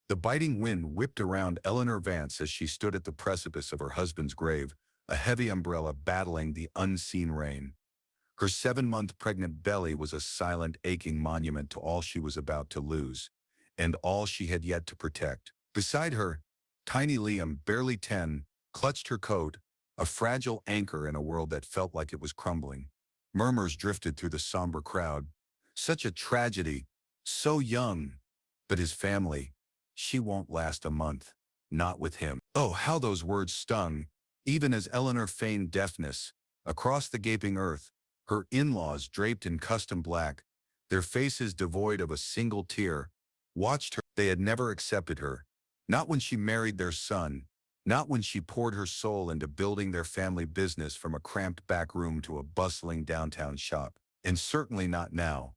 The biting wind whipped around Eleanor Vance as she stood at the precipice of her husband's grave, a heavy umbrella battling the unseen rain. Her 7-month pregnant belly was a silent, aching monument to all she was about to lose, and all she had yet to protect. Beside her, tiny Liam, barely 10, clutched her coat, a fragile anchor in a world that felt like it was crumbling. Murmurs drifted through the somber crowd. Such a tragedy, so young. But his family, she won't last a month. Not with him. Oh, how those words stung, even as Eleanor feigned deafness. Across the gaping earth, her in-laws draped in custom black, their faces devoid of a single tear, watched her. They had never accepted her. Not when she married their son. Not when she poured her soul into building their family business from a cramped back room to a bustling downtown shop. And certainly not now,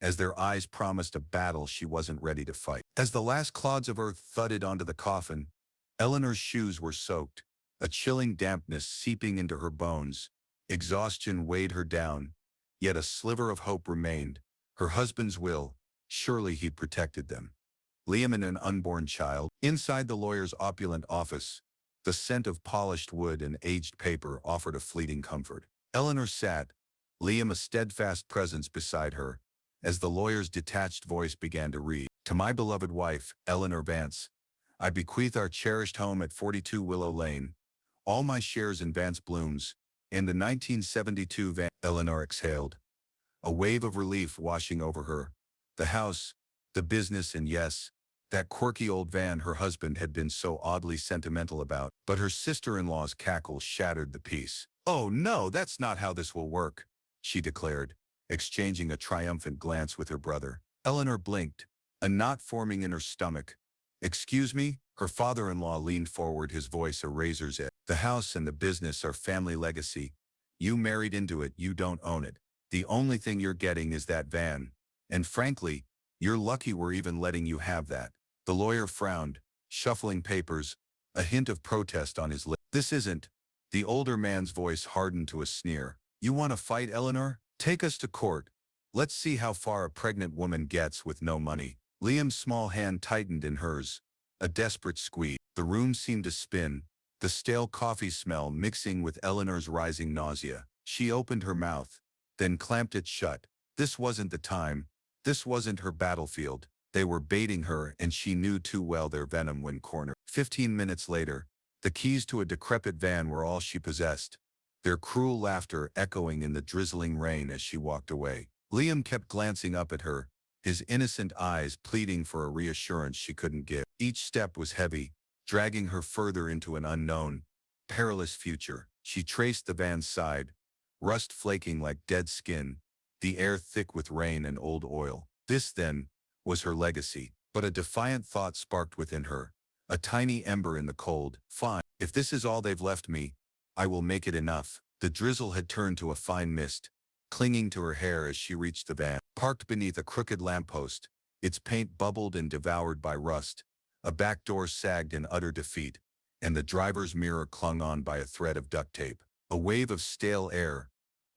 as their eyes promised a battle she wasn't ready to fight. As the last clods of earth thudded onto the coffin, Eleanor's shoes were soaked, a chilling dampness seeping into her bones. Exhaustion weighed her down, yet a sliver of hope remained. Her husband's will, surely he protected them. Liam and an unborn child. Inside the lawyer's opulent office, the scent of polished wood and aged paper offered a fleeting comfort. Eleanor sat, Liam a steadfast presence beside her, as the lawyer's detached voice began to read. To my beloved wife, Eleanor Vance, I bequeath our cherished home at 42 Willow Lane, all my shares in Vance Blooms, and the 1972 van. Eleanor exhaled, a wave of relief washing over her. The house, the business, and yes, that quirky old van her husband had been so oddly sentimental about. But her sister-in-law's cackle shattered the peace. Oh no, that's not how this will work, she declared, exchanging a triumphant glance with her brother. Eleanor blinked, a knot forming in her stomach. Excuse me? Her father-in-law leaned forward, his voice a razor's edge. The house and the business are family legacy. You married into it, you don't own it. The only thing you're getting is that van. And frankly, you're lucky we're even letting you have that. The lawyer frowned, shuffling papers, a hint of protest on his lip. This isn't. The older man's voice hardened to a sneer. You want to fight, Eleanor? Take us to court. Let's see how far a pregnant woman gets with no money. Liam's small hand tightened in hers, a desperate squeeze. The room seemed to spin, the stale coffee smell mixing with Eleanor's rising nausea. She opened her mouth, then clamped it shut. This wasn't the time. This wasn't her battlefield. They were baiting her, and she knew too well their venom when cornered. 15 minutes later, the keys to a decrepit van were all she possessed, their cruel laughter echoing in the drizzling rain as she walked away. Liam kept glancing up at her, his innocent eyes pleading for a reassurance she couldn't give. Each step was heavy, dragging her further into an unknown, perilous future. She traced the van's side, rust flaking like dead skin, the air thick with rain and old oil. This, then, was her legacy. But a defiant thought sparked within her, a tiny ember in the cold. Fine, if this is all they've left me, I will make it enough. The drizzle had turned to a fine mist, clinging to her hair as she reached the van. Parked beneath a crooked lamppost, its paint bubbled and devoured by rust, a back door sagged in utter defeat, and the driver's mirror clung on by a thread of duct tape. A wave of stale air,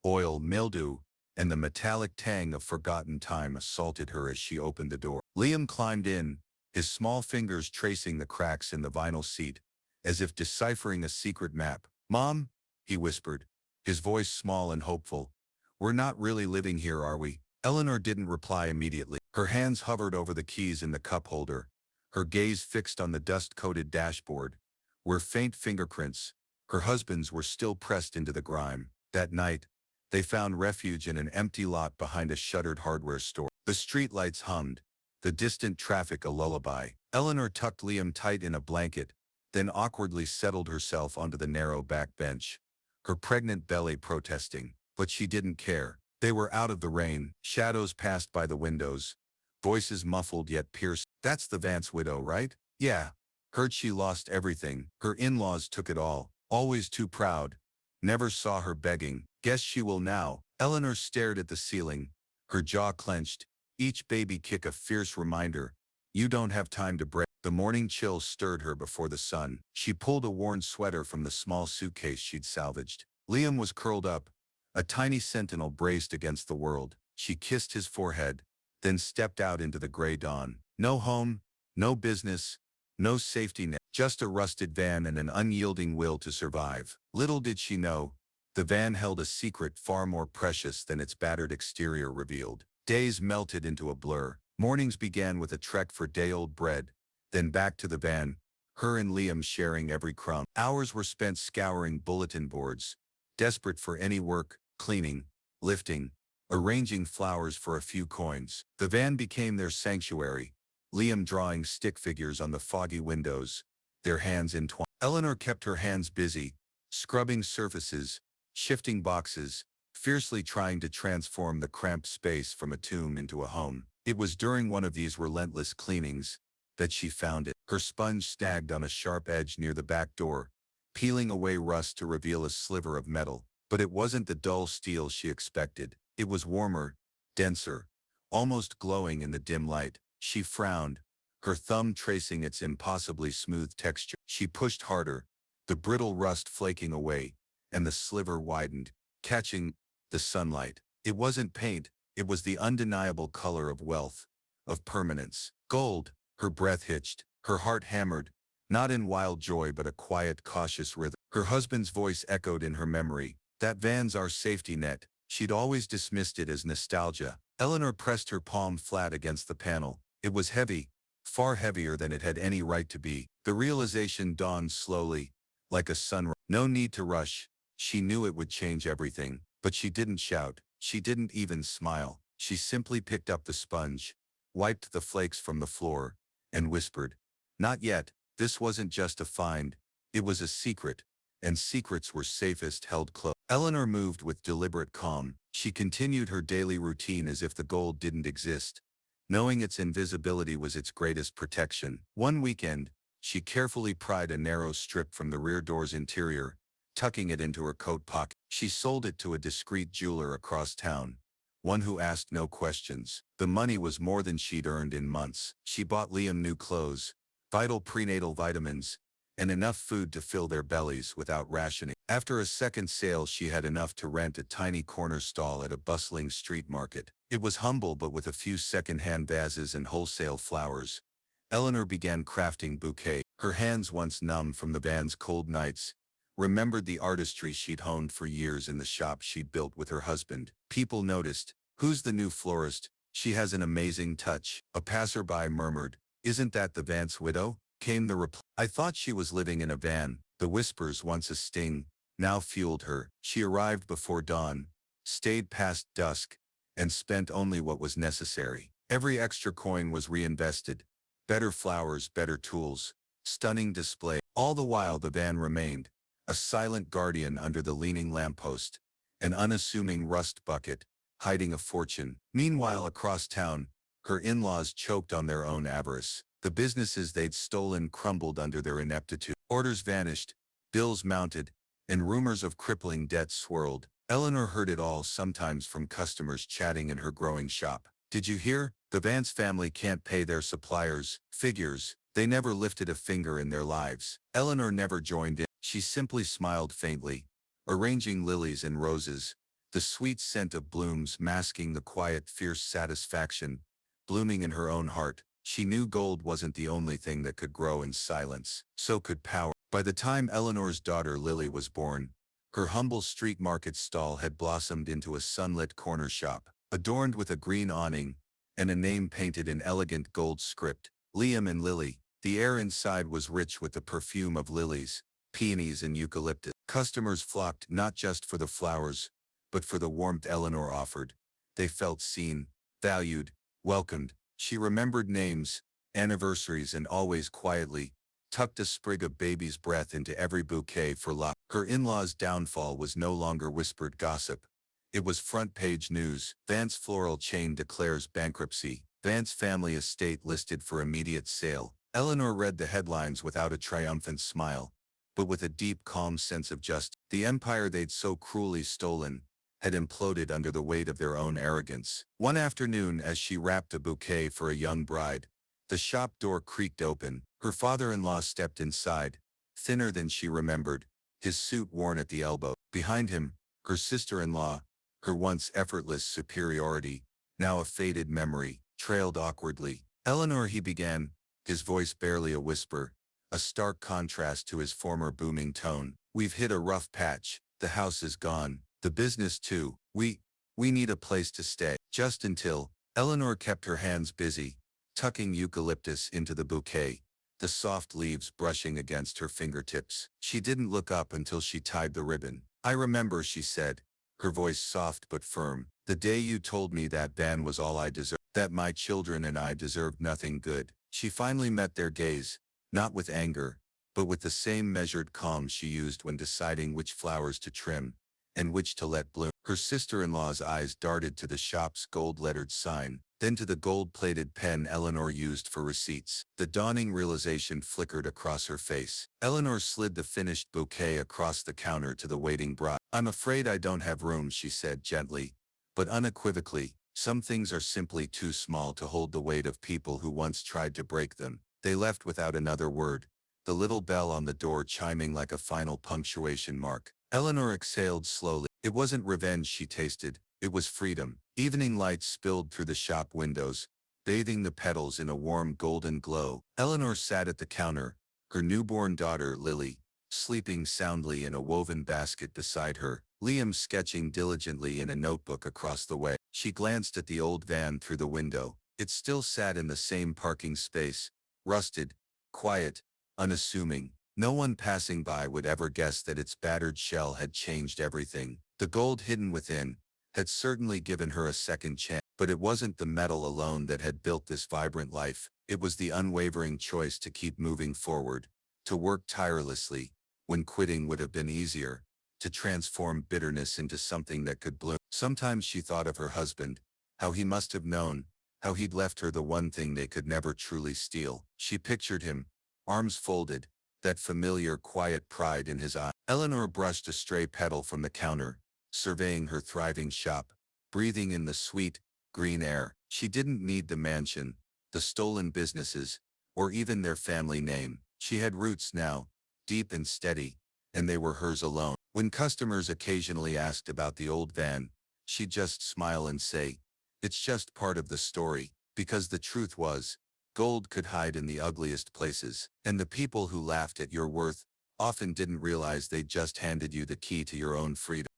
oil, mildew, and the metallic tang of forgotten time assaulted her as she opened the door. Liam climbed in, his small fingers tracing the cracks in the vinyl seat, as if deciphering a secret map. Mom, he whispered, his voice small and hopeful. We're not really living here, are we? Eleanor didn't reply immediately. Her hands hovered over the keys in the cup holder, her gaze fixed on the dust-coated dashboard, where faint fingerprints, her husband's, were still pressed into the grime. That night, they found refuge in an empty lot behind a shuttered hardware store. The streetlights hummed, the distant traffic a lullaby. Eleanor tucked Liam tight in a blanket, then awkwardly settled herself onto the narrow back bench, her pregnant belly protesting. But she didn't care. They were out of the rain, shadows passed by the windows, voices muffled yet pierced. That's the Vance widow, right? Yeah. Heard she lost everything. Her in-laws took it all. Always too proud. Never saw her begging. Guess she will now. Eleanor stared at the ceiling, her jaw clenched, each baby kick a fierce reminder. You don't have time to break. The morning chill stirred her before the sun. She pulled a worn sweater from the small suitcase she'd salvaged. Liam was curled up, a tiny sentinel braced against the world. She kissed his forehead, then stepped out into the gray dawn. No home, No business, no safety net, just a rusted van and an unyielding will to survive. Little did she know, the van held a secret far more precious than its battered exterior revealed. Days melted into a blur. Mornings began with a trek for day-old bread, then back to the van, her and Liam sharing every crumb. Hours were spent scouring bulletin boards, desperate for any work, cleaning, lifting, arranging flowers for a few coins. The van became their sanctuary, Liam drawing stick figures on the foggy windows, their hands entwined. Eleanor kept her hands busy, scrubbing surfaces, shifting boxes, fiercely trying to transform the cramped space from a tomb into a home. It was during one of these relentless cleanings that she found it. Her sponge snagged on a sharp edge near the back door, peeling away rust to reveal a sliver of metal. But it wasn't the dull steel she expected. It was warmer, denser, almost glowing in the dim light. She frowned, her thumb tracing its impossibly smooth texture. She pushed harder, the brittle rust flaking away, and the sliver widened, catching the sunlight. It wasn't paint, it was the undeniable color of wealth, of permanence. Gold. Her breath hitched, her heart hammered, not in wild joy but a quiet, cautious rhythm. Her husband's voice echoed in her memory. That van's our safety net. She'd always dismissed it as nostalgia. Eleanor pressed her palm flat against the panel. It was heavy, far heavier than it had any right to be. The realization dawned slowly, like a sunrise. No need to rush. She knew it would change everything. But she didn't shout. She didn't even smile. She simply picked up the sponge, wiped the flakes from the floor, and whispered, "Not yet." This wasn't just a find. It was a secret, and secrets were safest held close. Eleanor moved with deliberate calm. She continued her daily routine as if the gold didn't exist, knowing its invisibility was its greatest protection. One weekend, she carefully pried a narrow strip from the rear door's interior, tucking it into her coat pocket. She sold it to a discreet jeweler across town, one who asked no questions. The money was more than she'd earned in months. She bought Liam new clothes, vital prenatal vitamins, and enough food to fill their bellies without rationing. After a second sale, she had enough to rent a tiny corner stall at a bustling street market. It was humble, but with a few second-hand vases and wholesale flowers, Eleanor began crafting bouquets. Her hands, once numb from the van's cold nights, remembered the artistry she'd honed for years in the shop she'd built with her husband. People noticed, "Who's the new florist? She has an amazing touch." A passerby murmured, "Isn't that the Vance widow?" Came the reply. "I thought she was living in a van." The whispers, once a sting, now fueled her. She arrived before dawn, stayed past dusk, and spent only what was necessary. Every extra coin was reinvested. Better flowers, better tools, stunning display. All the while the van remained, a silent guardian under the leaning lamppost, an unassuming rust bucket, hiding a fortune. Meanwhile, across town, her in-laws choked on their own avarice. The businesses they'd stolen crumbled under their ineptitude. Orders vanished, bills mounted, and rumors of crippling debt swirled. Eleanor heard it all, sometimes from customers chatting in her growing shop. "Did you hear? The Vance family can't pay their suppliers." Figures. They never lifted a finger in their lives. Eleanor never joined in. She simply smiled faintly, arranging lilies and roses, the sweet scent of blooms masking the quiet, fierce satisfaction blooming in her own heart. She knew gold wasn't the only thing that could grow in silence. So could power. By the time Eleanor's daughter Lily was born, her humble street market stall had blossomed into a sunlit corner shop, adorned with a green awning and a name painted in elegant gold script, "Liam and Lily." The air inside was rich with the perfume of lilies, peonies, and eucalyptus. Customers flocked not just for the flowers, but for the warmth Eleanor offered. They felt seen, valued, welcomed. She remembered names, anniversaries, and always quietly tucked a sprig of baby's breath into every bouquet for luck. Her in-laws' downfall was no longer whispered gossip. It was front-page news. Vance floral chain declares bankruptcy. Vance family estate listed for immediate sale. Eleanor read the headlines without a triumphant smile, but with a deep, calm sense of justice. The empire they'd so cruelly stolen had imploded under the weight of their own arrogance. One afternoon, as she wrapped a bouquet for a young bride, the shop door creaked open. Her father-in-law stepped inside, thinner than she remembered, his suit worn at the elbow. Behind him, her sister-in-law, her once effortless superiority, now a faded memory, trailed awkwardly. "Eleanor," he began, his voice barely a whisper, a stark contrast to his former booming tone. We've hit a rough patch. The house is gone. The business too. We need a place to stay. Just until, Eleanor kept her hands busy, tucking eucalyptus into the bouquet, the soft leaves brushing against her fingertips. She didn't look up until she tied the ribbon. I remember, she said, her voice soft but firm, the day you told me that ban was all I deserved, that my children and I deserved nothing good. She finally met their gaze, not with anger, but with the same measured calm she used when deciding which flowers to trim and which to let bloom. Her sister-in-law's eyes darted to the shop's gold-lettered sign, then to the gold-plated pen Eleanor used for receipts. The dawning realization flickered across her face. Eleanor slid the finished bouquet across the counter to the waiting bride. I'm afraid I don't have room, she said gently, but unequivocally. Some things are simply too small to hold the weight of people who once tried to break them. They left without another word, the little bell on the door chiming like a final punctuation mark. Eleanor exhaled slowly. It wasn't revenge she tasted, it was freedom. Evening light spilled through the shop windows, bathing the petals in a warm golden glow. Eleanor sat at the counter, her newborn daughter, Lily, sleeping soundly in a woven basket beside her, Liam sketching diligently in a notebook across the way. She glanced at the old van through the window. It still sat in the same parking space, rusted, quiet, unassuming. No one passing by would ever guess that its battered shell had changed everything. The gold hidden within had certainly given her a second chance, but it wasn't the metal alone that had built this vibrant life. It was the unwavering choice to keep moving forward, to work tirelessly when quitting would have been easier, to transform bitterness into something that could bloom. Sometimes she thought of her husband, how he must have known, how he'd left her the one thing they could never truly steal. She pictured him, arms folded, that familiar quiet pride in his eye. Eleanor brushed a stray petal from the counter, surveying her thriving shop, breathing in the sweet, green air. She didn't need the mansion, the stolen businesses, or even their family name. She had roots now, deep and steady, and they were hers alone. When customers occasionally asked about the old van, she'd just smile and say, it's just part of the story, because the truth was, gold could hide in the ugliest places, and the people who laughed at your worth often didn't realize they just handed you the key to your own freedom.